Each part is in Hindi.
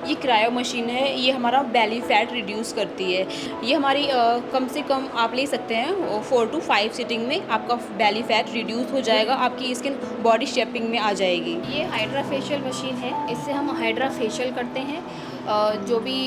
ये क्रायो मशीन है, ये हमारा बेली फैट रिड्यूस करती है। ये हमारी कम से कम आप ले सकते हैं 4 टू 5 सिटिंग में आपका बेली फैट रिड्यूस हो जाएगा, आपकी स्किन बॉडी शेपिंग में आ जाएगी। ये हाइड्रा फेशियल मशीन है, इससे हम हाइड्रा फेशियल करते हैं। जो भी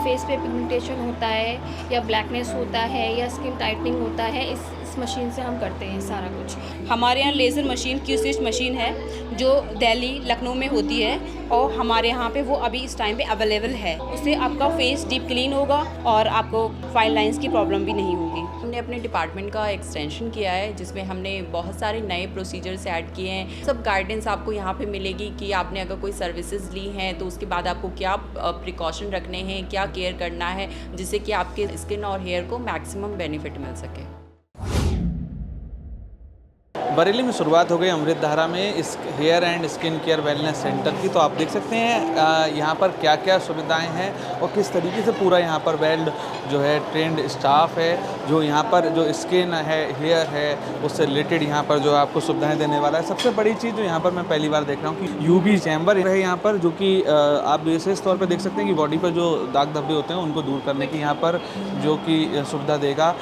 फेस पे पिगमेंटेशन होता है या ब्लैकनेस होता है या स्किन टाइटनिंग होता है, इस मशीन से हम करते हैं सारा कुछ। हमारे यहाँ लेज़र मशीन क्यूसिस्ट मशीन है जो दिल्ली लखनऊ में होती है और हमारे यहाँ पे वो अभी इस टाइम पे अवेलेबल है। उससे आपका फेस डीप क्लीन होगा और आपको फाइन लाइंस की प्रॉब्लम भी नहीं होगी। हमने अपने डिपार्टमेंट का एक्सटेंशन किया है जिसमें हमने बहुत सारे नए प्रोसीजर्स ऐड किए हैं। सब गाइडेंस आपको यहाँ पे मिलेगी कि आपने अगर कोई सर्विसेज ली हैं तो उसके बाद आपको क्या प्रिकॉशन रखने हैं, क्या केयर करना है, जिससे कि आपके स्किन और हेयर को मैक्सिमम बेनिफिट मिल सके। बरेली में शुरुआत हो गई अमृतधारा में इस hair and skin care wellness centre की। तो आप देख सकते हैं यहाँ पर क्या क्या सुविधाएं हैं और किस तरीके से पूरा यहाँ पर वेल जो है ट्रेंड स्टाफ है जो यहाँ पर जो स्किन है, हेयर है, उससे रिलेटेड यहाँ पर जो आपको सुविधाएं देने वाला है। सबसे बड़ी चीज़ जो यहाँ पर मैं पहली बार देख रहा हूँ कि यूवी चैम्बर है यहाँ पर, जो कि आप विशेष तौर पर देख सकते हैं कि बॉडी पर जो दाग धब्बे होते हैं उनको दूर करने की यहाँ पर जो कि सुविधा देगा।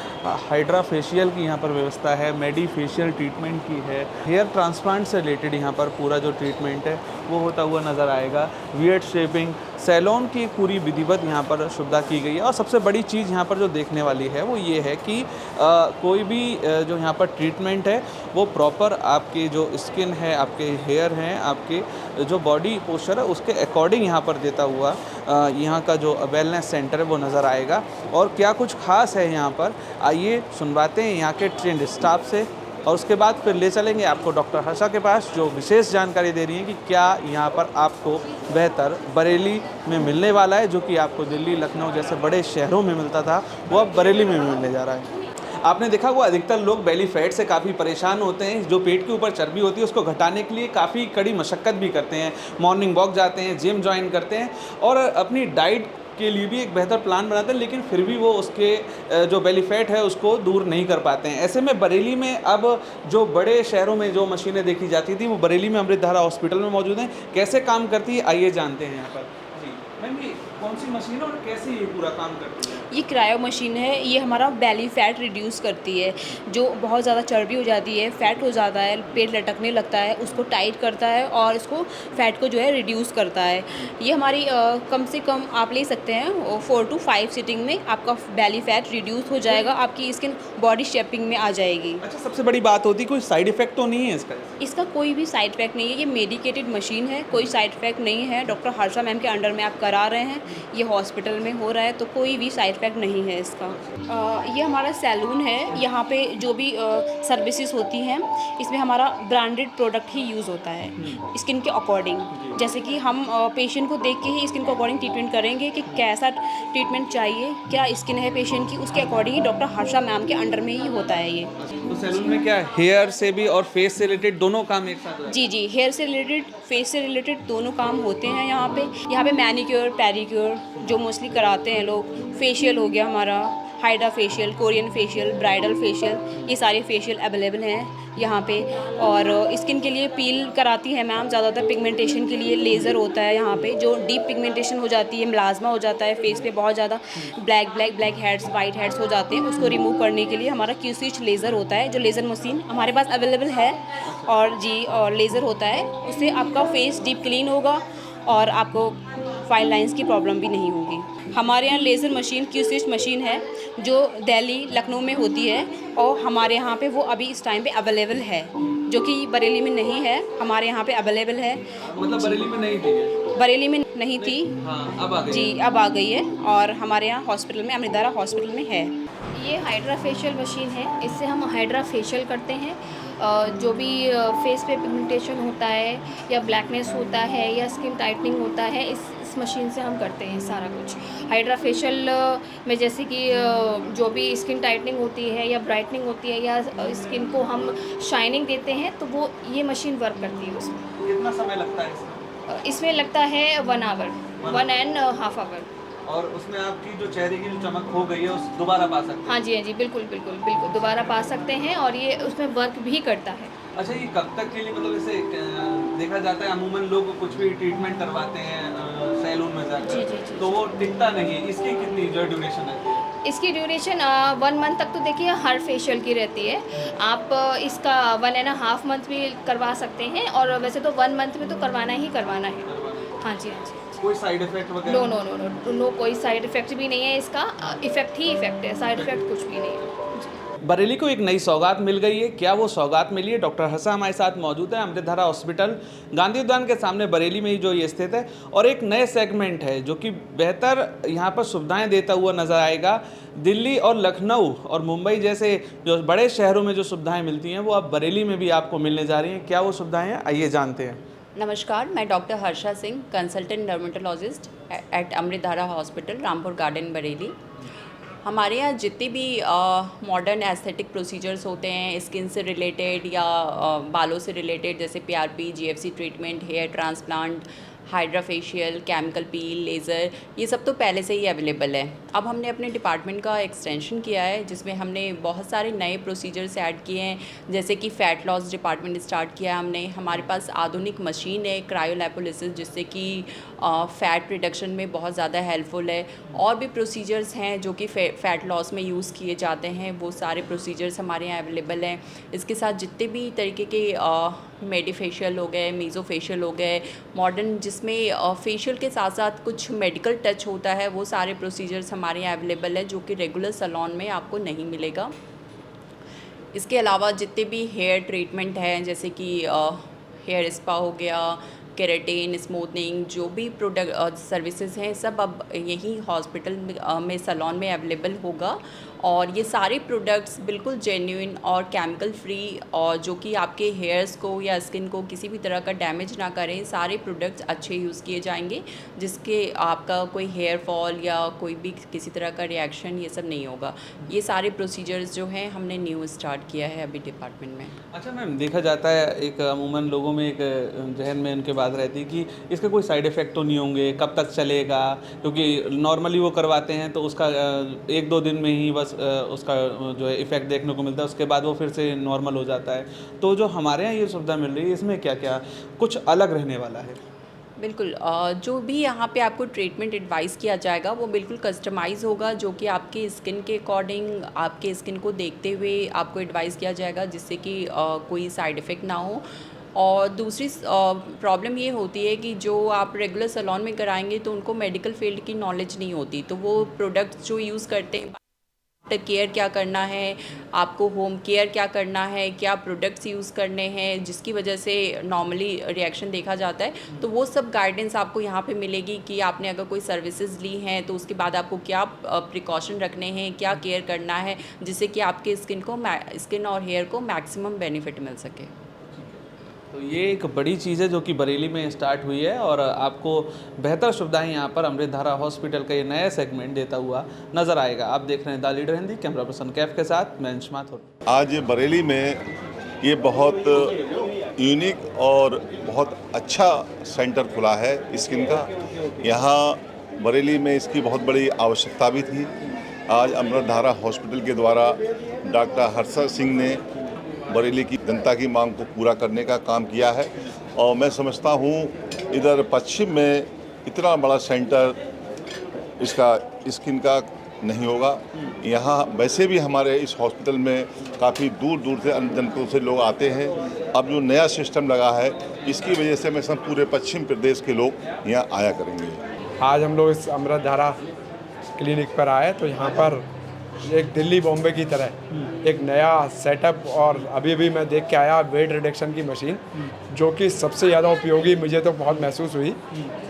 हाइड्रा फेशियल की यहाँ पर व्यवस्था है, मेडी फेशियल ट्रीटमेंट की है, हेयर ट्रांसप्लांट से रिलेटेड यहाँ पर पूरा जो ट्रीटमेंट है वो होता हुआ नज़र आएगा। बियर्ड शेपिंग, सैलून की पूरी विधिवत यहाँ पर सुविधा की गई है। और सबसे बड़ी चीज़ यहाँ पर जो देखने वाली है वो ये है कि कोई भी जो यहाँ पर ट्रीटमेंट है वो प्रॉपर आपके जो स्किन है, आपके हेयर हैं, आपके जो बॉडी पोस्चर है उसके अकॉर्डिंग यहाँ पर देता हुआ यहाँ का जो वेलनेस सेंटर है वो नज़र आएगा। और क्या कुछ खास है यहाँ पर, आइए सुनवाते हैं यहाँ के ट्रेंड स्टाफ से और उसके बाद फिर ले चलेंगे आपको डॉक्टर हर्षा के पास जो विशेष जानकारी दे रही हैं कि क्या यहाँ पर आपको बेहतर बरेली में मिलने वाला है, जो कि आपको दिल्ली, लखनऊ जैसे बड़े शहरों में मिलता था वो अब बरेली में मिलने जा रहा है। आपने देखा हुआ अधिकतर लोग बेली फैट से काफ़ी परेशान होते हैं। जो पेट के ऊपर चर्बी होती है उसको घटाने के लिए काफ़ी कड़ी मशक्क़त भी करते हैं, मॉर्निंग वॉक जाते हैं, जिम ज्वाइन करते हैं और अपनी डाइट के लिए भी एक बेहतर प्लान बनाते हैं, लेकिन फिर भी वो उसके जो बेली फैट है उसको दूर नहीं कर पाते हैं। ऐसे में बरेली में अब जो बड़े शहरों में जो मशीनें देखी जाती थी वो बरेली में अमृतधारा हॉस्पिटल में मौजूद हैं। कैसे काम करती है आइए जानते हैं यहाँ पर। जी मैम, ये कौन सी मशीन है और कैसे ये पूरा काम करती है? ये क्रायो मशीन है, ये हमारा बेली फैट रिड्यूस करती है। जो बहुत ज़्यादा चर्बी हो जाती है, फैट हो जाता है, पेट लटकने लगता है, उसको टाइट करता है और इसको फैट को जो है रिड्यूस करता है। ये हमारी कम से कम आप ले सकते हैं 4 टू 5 सिटिंग में आपका बेली फैट रिड्यूस हो जाएगा, आपकी स्किन बॉडी शेपिंग में आ जाएगी। अच्छा, सबसे बड़ी बात होती है कोई साइड इफेक्ट तो नहीं है इसका? इसका कोई भी साइड इफेक्ट नहीं है, ये मेडिकेटेड मशीन है, कोई साइड इफेक्ट नहीं है। डॉक्टर हर्षा मैम के अंडर में आप करा रहे हैं, ये हॉस्पिटल में हो रहा है, तो कोई भी साइड इफेक्ट नहीं है इसका। ये हमारा सैलून है, यहाँ पे जो भी सर्विसेज होती हैं इसमें हमारा ब्रांडेड प्रोडक्ट ही यूज़ होता है स्किन के अकॉर्डिंग। जैसे कि हम पेशेंट को देख के ही स्किन के अकॉर्डिंग ट्रीटमेंट करेंगे कि कैसा ट्रीटमेंट चाहिए, क्या स्किन है पेशेंट की, उसके अकॉर्डिंग ही डॉक्टर हर्षा मैम के अंडर में ही होता है ये। तो सैलून में क्या हेयर से भी और फेस से रिलेटेड दोनों काम एक साथ होते हैं? जी जी, हेयर से रिलेटेड, फेस से रिलेटेड दोनों काम होते हैं यहाँ पे। यहाँ पे मैनिक्योर, पेडिक्योर जो मोस्टली कराते हैं लोग, फेशियल हो गया हमारा, hydra facial, Korean facial, bridal facial, ये सारे फेशियल अवेलेबल हैं यहाँ पे। और स्किन के लिए पील कराती है मैम, ज़्यादातर पिगमेंटेशन के लिए लेज़र होता है यहाँ पे, जो डीप पिगमेंटेशन हो जाती है, मिलाज़मा हो जाता है फेस पे, बहुत ज़्यादा ब्लैक हेड्स, वाइट हेड्स हो जाते हैं, उसको रिमूव करने के लिए हमारा क्यूसिच लेज़र होता है, जो लेज़र मशीन हमारे पास अवेलेबल है। और जी, और लेज़र होता है, उससे आपका फेस डीप क्लीन होगा और आपको फाइन लाइंस की प्रॉब्लम भी नहीं होगी। हमारे यहाँ लेज़र मशीन क्यूसिस्ट मशीन है जो दिल्ली, लखनऊ में होती है और हमारे यहाँ पे वो अभी इस टाइम पे अवेलेबल है, जो कि बरेली में नहीं है, हमारे यहाँ पे अवेलेबल है। मतलब बरेली में नहीं थी? बरेली में नहीं थी। हाँ, अब आ गई। जी, अब आ गई है और हमारे यहाँ हॉस्पिटल में, अमृतधारा हॉस्पिटल में है। ये हाइड्रा फेशियल मशीन है, इससे हम हाइड्रा फेशियल करते हैं। जो भी फेस पे पिगमेंटेशन होता है या ब्लैकनेस होता है या स्किन टाइटनिंग होता है, इस मशीन से हम करते हैं सारा कुछ। हाइड्रा फेशियल में जैसे कि जो भी स्किन टाइटनिंग होती है या ब्राइटनिंग होती है या स्किन को हम शाइनिंग देते हैं, तो वो ये मशीन वर्क करती है उसमें। कितना समय लगता है इसमें? इसमें लगता है 1 आवर, 1 एंड हाफ आवर। और उसमें आपकी जो चेहरे की जो चमक खो गई है उस दोबारा पा सकते हैं? हाँ जी, हाँ जी, बिल्कुल दोबारा पा सकते हैं और ये उसमें वर्क भी करता है। अच्छा, ये कब तक के लिए, मतलब इसे देखा जाता है अमूमन लोग कुछ भी ट्रीटमेंट करवाते हैं, सैलून में जाकर, जी, जी, जी। तो वो टिकता नहीं है। इसकी कितनी जो ड्यूरेशन है? इसकी ड्यूरेशन 1 मंथ तक तो देखिए हर फेशियल की रहती है। आप इसका 1.5 मंथ भी करवा सकते हैं, और वैसे तो 1 मंथ में तो करवाना ही करवाना है। हाँ जी, हाँ जी। कोई साइड इफेक्ट वगैरह? No no no no no, कोई साइड इफ़ेक्ट भी नहीं है इसका। इफ़ेक्ट ही इफ़ेक्ट है, साइड इफ़ेक्ट कुछ भी नहीं है। बरेली को एक नई सौगात मिल गई है। क्या वो सौगात मिली है? डॉक्टर हर्षा हमारे साथ मौजूद है। अमृतधारा हॉस्पिटल गांधी उद्यान के सामने बरेली में ही जो ये स्थित है, और एक नए सेगमेंट है जो कि बेहतर यहाँ पर सुविधाएं देता हुआ नजर आएगा। दिल्ली और लखनऊ और मुंबई जैसे जो बड़े शहरों में जो सुविधाएं मिलती हैं, वो अब बरेली में भी आपको मिलने जा रही हैं। क्या वो सुविधाएं हैं, आइए जानते हैं। नमस्कार, मैं doctor Harsha Singh, consultant dermatologist at Amritdhara hospital, Rampur garden, Bareilly. हमारे यहाँ जितने भी मॉडर्न एस्थेटिक प्रोसीजर्स होते हैं, स्किन से रिलेटेड या बालों से रिलेटेड, जैसे PRP, GFC treatment, hair transplant, hydra facial, chemical peel, laser, ये सब तो पहले से ही अवेलेबल है। अब हमने अपने डिपार्टमेंट का एक्सटेंशन किया है, जिसमें हमने बहुत सारे नए प्रोसीजर्स ऐड किए हैं, जैसे कि फ़ैट लॉस डिपार्टमेंट स्टार्ट किया है हमने। हमारे पास आधुनिक मशीन है क्रायोलैपोलिसिस, जिससे कि फ़ैट रिडक्शन में बहुत ज़्यादा हेल्पफुल है। और भी प्रोसीजर्स हैं जो कि फ़ैट लॉस में यूज़ किए जाते हैं, वो सारे प्रोसीजर्स हमारे यहाँ अवेलेबल हैं। इसके साथ जितने भी तरीके के मेडिफेशियल हो गए, मीज़ोफेशियल हो गए, मॉडर्न जिसमें फेशियल के साथ साथ कुछ मेडिकल टच होता है, वो सारे प्रोसीजर्स हमारे यहाँ अवेलेबल है, जो कि रेगुलर सैलून में आपको नहीं मिलेगा। इसके अलावा जितने भी हेयर ट्रीटमेंट हैं, जैसे कि हेयर स्पा हो गया, केराटिन, स्मूथनिंग, जो भी प्रोडक्ट सर्विसेज हैं, सब अब यहीं हॉस्पिटल में सैलून में अवेलेबल होगा। और ये सारे प्रोडक्ट्स बिल्कुल जेन्युइन और केमिकल फ्री, और जो कि आपके हेयर्स को या स्किन को किसी भी तरह का डैमेज ना करें। सारे प्रोडक्ट्स अच्छे यूज़ किए जाएंगे, जिसके आपका कोई हेयर फॉल या कोई भी किसी तरह का रिएक्शन ये सब नहीं होगा। ये सारे प्रोसीजर्स जो हैं हमने न्यू स्टार्ट किया है अभी डिपार्टमेंट में। अच्छा मैम, देखा जाता है एक अमूमन लोगों में एक जहन में उनके बात रहती है कि इसके कोई साइड इफ़ेक्ट तो नहीं होंगे, कब तक चलेगा, क्योंकि नॉर्मली वो करवाते हैं तो उसका 1-2 दिन में ही बस उसका जो है इफ़ेक्ट देखने को मिलता है, उसके बाद वो फिर से नॉर्मल हो जाता है। तो जो हमारे यहाँ ये सुविधा मिल रही है, इसमें क्या क्या कुछ अलग रहने वाला है? बिल्कुल, जो भी यहाँ पे आपको ट्रीटमेंट एडवाइस किया जाएगा वो बिल्कुल कस्टमाइज़ होगा, जो कि आपकी स्किन के अकॉर्डिंग, आपके स्किन को देखते हुए आपको एडवाइस किया जाएगा, जिससे कि कोई साइड इफ़ेक्ट ना हो। और दूसरी प्रॉब्लम ये होती है कि जो आप रेगुलर सैलून में कराएंगे तो उनको मेडिकल फील्ड की नॉलेज नहीं होती, तो वो प्रोडक्ट्स जो यूज़ करते हैं, केयर क्या करना है, आपको होम केयर क्या करना है, क्या प्रोडक्ट्स यूज़ करने हैं, जिसकी वजह से नॉर्मली रिएक्शन देखा जाता है, तो वो सब गाइडेंस आपको यहाँ पे मिलेगी कि आपने अगर कोई सर्विसेज ली हैं तो उसके बाद आपको क्या प्रिकॉशन रखने हैं, क्या केयर करना है, जिससे कि आपके स्किन और हेयर को मैक्सिमम बेनिफिट मिल सके। तो ये एक बड़ी चीज़ है जो कि बरेली में स्टार्ट हुई है, और आपको बेहतर सुविधाएं यहाँ पर अमृतधारा हॉस्पिटल का ये नया सेगमेंट देता हुआ नज़र आएगा। आप देख रहे हैं the leader Hindi, camera person Kaif के साथ मैं अंश माथुर। आज बरेली में ये बहुत यूनिक और बहुत अच्छा सेंटर खुला है स्किन का। यहाँ बरेली में इसकी बहुत बड़ी आवश्यकता भी थी। आज अमृतधारा हॉस्पिटल के द्वारा डॉक्टर हर्षा सिंह ने बरेली की जनता की मांग को पूरा करने का काम किया है, और मैं समझता हूँ इधर पश्चिम में इतना बड़ा सेंटर इसका स्किन का नहीं होगा। यहाँ वैसे भी हमारे इस हॉस्पिटल में काफ़ी दूर दूर से अन्य जनपदों से लोग आते हैं। अब जो नया सिस्टम लगा है, इसकी वजह से मैं सब पूरे पश्चिम प्रदेश के लोग यहाँ आया करेंगे। आज हम लोग इस अमृतधारा क्लिनिक पर आए तो यहाँ पर एक दिल्ली बॉम्बे की तरह एक नया सेटअप, और अभी मैं देख के आया वेट रिडक्शन की मशीन, जो कि सबसे ज़्यादा उपयोगी मुझे तो बहुत महसूस हुई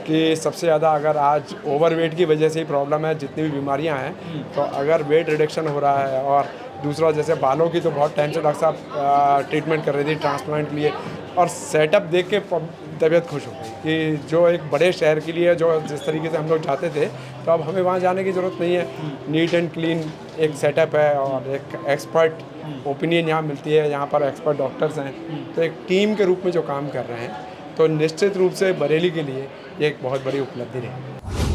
कि सबसे ज़्यादा अगर आज ओवरवेट की वजह से ही प्रॉब्लम है, जितनी भी बीमारियां हैं, तो अगर वेट रिडक्शन हो रहा है, और दूसरा जैसे बालों की तो बहुत टाइम से डॉक्टर साहब ट्रीटमेंट कर रही थी, ट्रांसप्लांट लिए, और सेटअप देख के तबीयत खुश हो गई कि जो एक बड़े शहर के लिए जो जिस तरीके से हम लोग जाते थे, तो अब हमें वहाँ जाने की ज़रूरत नहीं है। नीट एंड क्लीन एक सेटअप है, और एक एक्सपर्ट ओपिनियन यहाँ मिलती है, यहाँ पर एक्सपर्ट डॉक्टर्स हैं, तो एक टीम के रूप में जो काम कर रहे हैं, तो निश्चित रूप से बरेली के लिए ये एक बहुत बड़ी उपलब्धि रही।